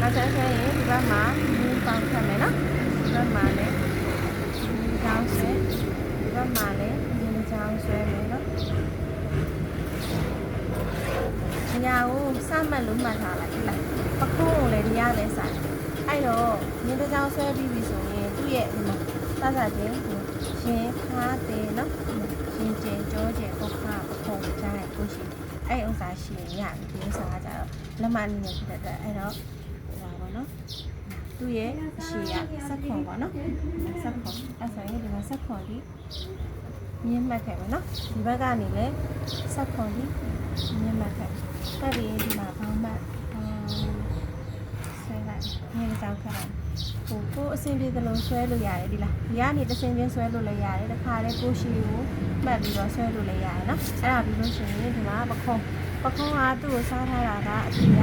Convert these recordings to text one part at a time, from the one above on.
ဒါဆက်ဆွဲရင်ဒီဘက်မှာမင်းပေါင်းထပ်မယ်နော်ဒီဘက်မှာလည်းကြောင်းဆွဲဒီဘက်မှာလည်းဒီလိုကြောင်းဆွဲမယ်နော်ဒီညာကိုစမှတ်လို့မှတ်ထားလိုက်လားပခုံးကိုလည်းဒီရလဲဆိုင်အဲ့တော့မင်းတစ်ကြောင်းဆွဲပြီးပြီဆိုရင်သူ့ရဲ့ဒီမှာစစချင်းရှင်ခါတယ်နော်ရှင်ကျင်ကြောကျင်ပုတ်ခါပခုံးကြားလိုက်ကိုရှိအဲ့ဥစ္စာရှင်ရတယ်ဒီဥစ္စာကကြတော့လက်မအနေနဲ့ဖြစ်တဲ့အတွက်အဲ့တော့ဟောပါနော်သူ့ရဲ့ရှည်ရဆက်ခွန်ပေါ့နော်ဆက်ခွန်အဲ့ဆိုရင်ဒီမှာဆက်ခွန်ဒီမြင့်မှတ်ခဲ့ပါနော်ဒီဘက်ကနေလည်းဆက်ခွန်ဒီမြင့်မှတ်ခဲ့တက်ပြီးဒီမှာဘောင်းမှတ်ဆွဲလိုက်မြင့်ကြောက်ခဲ့တယ်ကိုအစင်ပြေသလိုဆွဲလို့ရတယ်ဒီလားဒီကနေတစ်စင်ချင်းဆွဲလို့လည်းရတယ်တခါလေးကိုရှည်ကိုမှတ်ပြီးတော့ဆွဲလို့လည်းရတယ်နော်အဲ့ဒါပြီးလို့ရှိရင်ဒီမှာပခုံးကသူ့ကိုစားထားတာကအပြင်ရ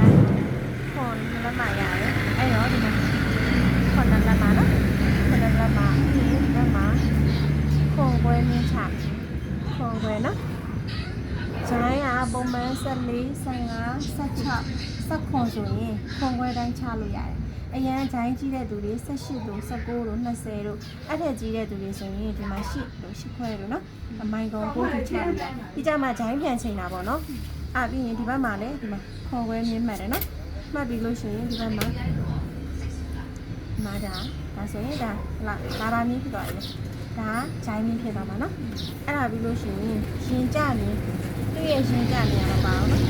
ခွန်လက်မရတယ်အဲ့တော့ဒီမှာခွန်လက်မနော်ခွန်လက်မဒီလက်မခွန်ပွဲမြင့်ချခွန်ပွဲနော်ဂျိုင်းကပုံမှန်14 15 16 19ဆိုရင်ခွန်ပွဲတိုင်းချလို့ရတယ်အရန်ဂျိုင်းကြီးတဲ့သူတွေ18တို့19တို့20တို့အဲ့ထက်ကြီးတဲ့သူတွေဆိုရင်ဒီမှာ10တို့10ခွဲတို့နော်အမိုင်ကောင်ကိုထိချရတယ်ဒီကြမှာဂျိုင်းပြန်ချိန်တာပေါ့နော်ပြီးရင်ဒီဘက်မှာလည်းဒီမှာခွန်ခွဲမြင့်မှတ်တယ်နော်မှတ်ပြီးလို့ရှိရင်ဒီဘက်မှာဒါဆိုရင်ဒါလာပါမြင့်ဖြစ်သွားတယ်ဒါဂျိုင်းမြင့်ဖြစ်သွားမှာနော်အဲ့ဒါပြီးလို့ရှိရင်ရှင်ကြမြင့်သူ့ရဲ့ရှင်ကြမြင့်တော့ပါအောင်နော်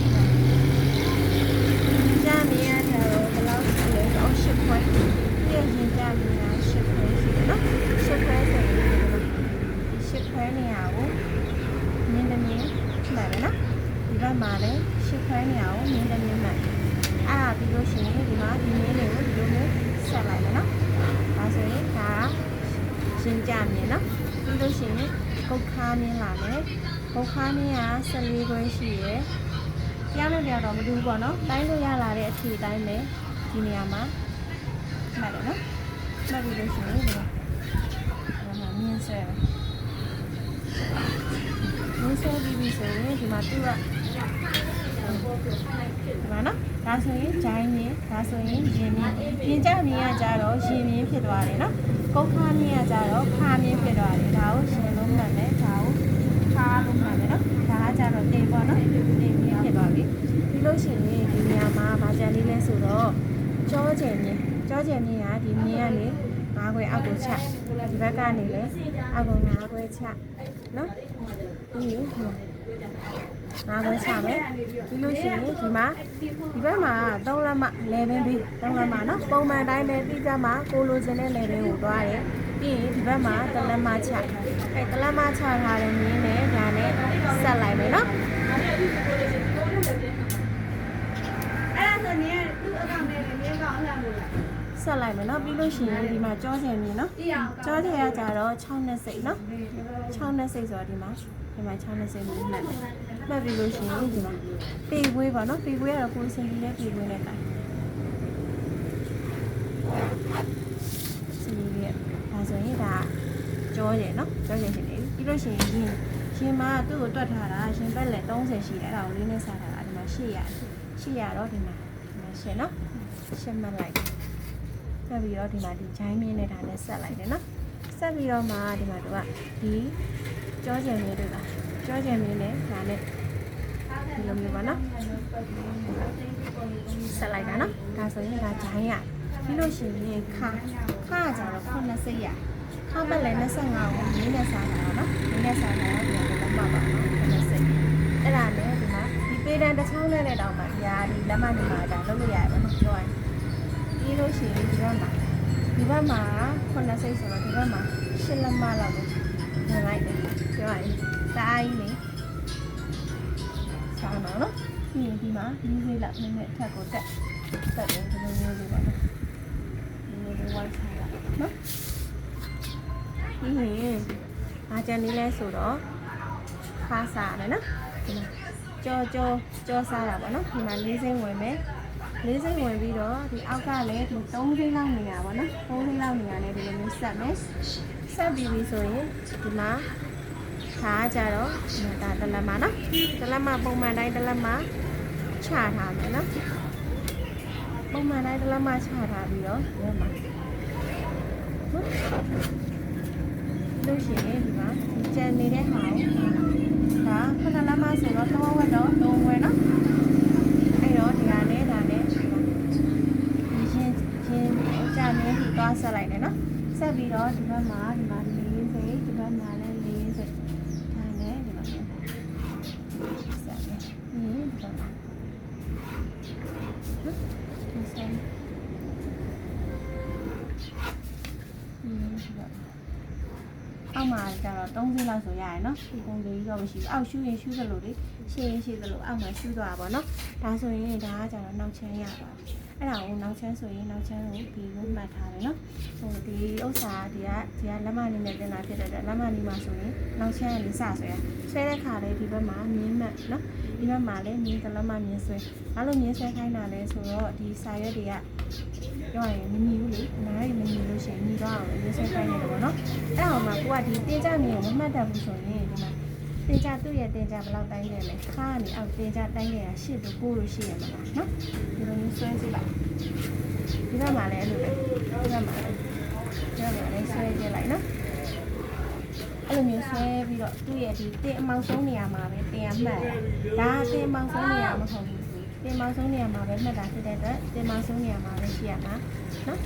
ကြမြင့်ရတော့ဘယ်လောက်ရှိလဲတော့10ခွဲသူ့ရဲ့ရှင်ကြမြင့်က10ခွဲရှိတယ်နော်10ခွဲဆိုရင်10ခွဲနေရအောင်မြင့်တယ်မြင့်မှတ်တယ်နော်ဒီဘက်မှာလည်း10ခွဲနေရအောင်မြင့်တယ်မြင့်မှတ်အဲ့ဒါပြီးလို့ရှိရင်ဒီမှာဒီမြင့်လေးကိုဒီလိုမျိုးဆက်လိုက်မယ်နော်ဒါဆိုရင်ဒါရှင်ကြမြင်နော်ပြီးလို့ရှိရင်ကုတ်ခါမြင်လာမယ်ကုတ်ခါမြင်က14ခွဲရှိရယ်ကြားလို့ကြတော့မတူဘူးပေါ့နော်တိုင်းလို့ရလာတဲ့အထီတိုင်းပဲဒီနေရာမှာမှတ်တယ်နော်မှတ်ပြီးလို့ရှိရင်ဒီမှာမြင်ဆွဲတယ်မြင်ဆွဲပြီးပြီဆိုရင်ဒီမှာသူကဒီမှာနော်ဒါဆိုရင်ဂျိုင်းမြင်ဒါဆိုရင်ရင်မြင်ပြင်ကြမြင်ကကြတော့ရင်မြင်ဖြစ်သွားတယ်နော်ကုတ်ခါမြင်ကကြတော့ခါမြင်ဖြစ်သွားတယ်ဒါကိုရှင်လုံးမှတ်မယ်ဒါကိုခါလုံးမှတ်မယ်နော်ဒါကကြတော့တင်ပေါ့နော်တင်မြင်ဖြစ်သွားပြီပြီးလို့ရှိရင်ဒီနေရာမှာဗာကြံလေးလဲဆိုတော့ကြောကျယ်မြင်ကဒီမြင်ကနေ5ခွဲအောက်ကိုချဒီဘက်ကနေလဲအောက်ကို5ခွဲချနော်ပြီးရင်5ခွဲချမယ်ပြီးလို့ရှိရင်ဒီမှာဒီဘက်မှာ3လက်မ11ပြီး3လက်မနော်ပုံမှန်တိုင်းပဲပြီးကြမှာကိုလိုချင်တဲ့ level ကိုသွားတယ်ပြီးရင်ဒီဘက်မှာ3လက်မချ3လက်မချထားတဲ့မြင်းနဲ့ဒါနဲ့ဆက်လိုက်မယ်နော်အဲ့ဒါဆိုရင်သူ့အကောင့်နဲ့မြင်းကောင်အလှမ်းလို့ဆက်လိုက်မယ်နော်ပြီးလို့ရှိရင်ဒီမှာကြောချင်မြင်နော်ကြောချင်ရကြတော့6နဲ့စိတ်နော်6နဲ့စိတ်ဆိုတော့ဒီမှာ6နဲ့စိတ်မြင်မှတ်တယ်မှတ်ပြီးလို့ရှိရင်ဒီမှာပေပွေးပါနော်ပေပွေးကတော့ကိုယ်စင်ပြီးလဲပေပွေးနဲ့တိုင်စီးရဲဒါဆိုရင်ဒါကြောချင်နော်ကြောချင်ရှင်နေပြီးလို့ရှိရင်ရှင်မသူ့ကိုတွက်ထားတာရှင်ဘက်လက်30ရှိတယ်အဲ့ဒါကိုလေးနဲ့စားထားတာဒီမှာ800တော့ဒီမှာရှင်နော်ရှင်းမှတ်လိုက်ဆက်ပြီးတော့ဒီမှာဒီဂျိုင်းမင်းနဲ့ဒါနဲ့ဆက်လိုက်တယ်နော်ဆက်ပြီးတော့မှဒီမှာတို့ကဒီကြောကျင်မင်းတို့လားကြောကျင်မင်းနဲ့ဒါနဲ့ဒီလိုမျိုးပါနော်ဆက်လိုက်တာနော်ဒါဆိုရင်ဒါဂျိုင်းရပြီးလို့ရှိရင်ခါကြတော့80ရခါပဲလဲ25ကိုမင်းနဲ့စားတာနော်မင်းနဲ့စားတာဒီကတော့မှတ်ပါနော်80အဲ့ဒါနဲ့ဒီမှာဒီပေတန်တစ်ချောင်းနဲ့တောင်မှဒီလက်မနေမှာဒါလုပ်လို့ရတယ်နော်ပြောရင်ပြီးလို့ရှိရင်ဒီဘက်မှာ9စိတ်ဆိုတော့ဒီဘက်မှာ10လက်မလောက်ကိုဝင်လိုက်တယ်ပြောရရင်တားကြီးလေဆောင်းတော့နော်ပြီးရင်ဒီမှာဒီလေးလောက်နည်းနည်းထပ်ကိုတက်တယ်ဒီလိုမျိုးလေးပါနော်ဒီလိုလေးဝိုင်းထားလိုက်နော်ပြီးရင်အားကြနေလဲဆိုတော့ခါစားတယ်နော်ဒီမှာကြောစားတာပေါ့နော်ဒီမှာ၄စိမ့်ဝင်မယ်4စိမ့်ဝင်ပြီးတော့ဒီအောက်ကလည်းဒီ3စိမ့်လောက်နေရပါတော့3စိမ့်လောက်နေရနဲ့ဒီလိုမျိုးဆက်မယ်ဆက်ပြီးပြီဆိုရင်ဒီမှာခါကြတော့ဒါတလက်မနော်တလက်မပုံမှန်တိုင်းတလက်မချထားမယ်နော် ပုံမှန်တိုင်းတစ်လက်မှချထားပြီးတော့ဒီမှာနော်လို့ရှိရင်ဒီမှာကြံနေတဲ့ဟာကိုဒါခဏလက်မှဆိုတော့တော့ဝက်တော့တုံးဝဲနော်အဲ့တော့ဒီဟာနဲ့ဒါနဲ့ဒီချင်းကြံနေဒီသွားဆက်လိုက်တယ်နော်ဆက်ပြီးတော့ဒီဘက်မှာဒီမှာလေးစိတ်ဒီဘက်မှာလည်းလေးစိတ်ဒါနဲ့ဒီမှာဆက်တယ်ဒီဘက်မှာအောက်မှာကျတော့3စီးလောက်ဆိုရရယ်နော်ဒီပုံလေးတော့မရှိဘူးအောက်ရှူရင်ရှူသလိုလေရှင်းရင်ရှင်းသလိုအောက်မှာရှူသွားပါတော့ဒါဆိုရင်ဒါကကျတော့နောက်ချမ်းရပါအဲ့ဒါကိုနောက်ချမ်းဆိုရင်နောက်ချမ်းကိုဒီလိုမှတ်ထားတယ်နော်ဟိုဒီဥစ္စာဒီကလက်မနေနဲ့တင်တာဖြစ်တဲ့လက်မနေမှာဆိုရင်နောက်ချမ်းလေးစဆွဲဆွဲတဲ့ခါလေးဒီဘက်မှာမြင်းမှတ်နော်ဒီဘက်မှာလည်းမြင်းကလက်မမြင်းဆွဲအဲ့လိုမြင်းဆွဲခိုင်းတာလဲဆိုတော့ဒီစာရွက်တွေကပြောရင်မညီဘူးလေနားရီမညီလို့ရှိရင်ညီတော့အောင်ရေးဆွဲခိုင်းနေတယ်ပေါ့နော်အဲ့ဒါမှကိုကဒီတင်ကြမြင်ကိုမမှတ်တတ်ဘူးဆိုရင်ဒီမှာတင်ကြသူ့ရဲ့တင်ကြဘယ်လောက်တိုင်းနေလဲခါကနေအောက်တင်ကြတိုင်းနေတာ8တို့9တို့ရှိရမှာလားနော်ဒီလိုမျိုးဆွဲကြည့်လိုက်ဒီဘက်မှာလည်းအဲ့လိုပဲဒီဘက်မှာလည်းဆွဲကြည့်လိုက်နော်အဲ့လိုမျိုးဆွဲပြီးတော့သူ့ရဲ့ဒီတင်အမောင်ဆုံးနေရာမှာပဲတင်ရမှတ်ဒါတင်အမောင်ဆုံးနေရာမဟုတ်ဘူးတင်မောင်ဆုံးနေရာမှာပဲမှတ်တာဖြစ်တဲ့အတွက်တင်မောင်ဆုံးနေရာမှာပဲရှိရမှာနော်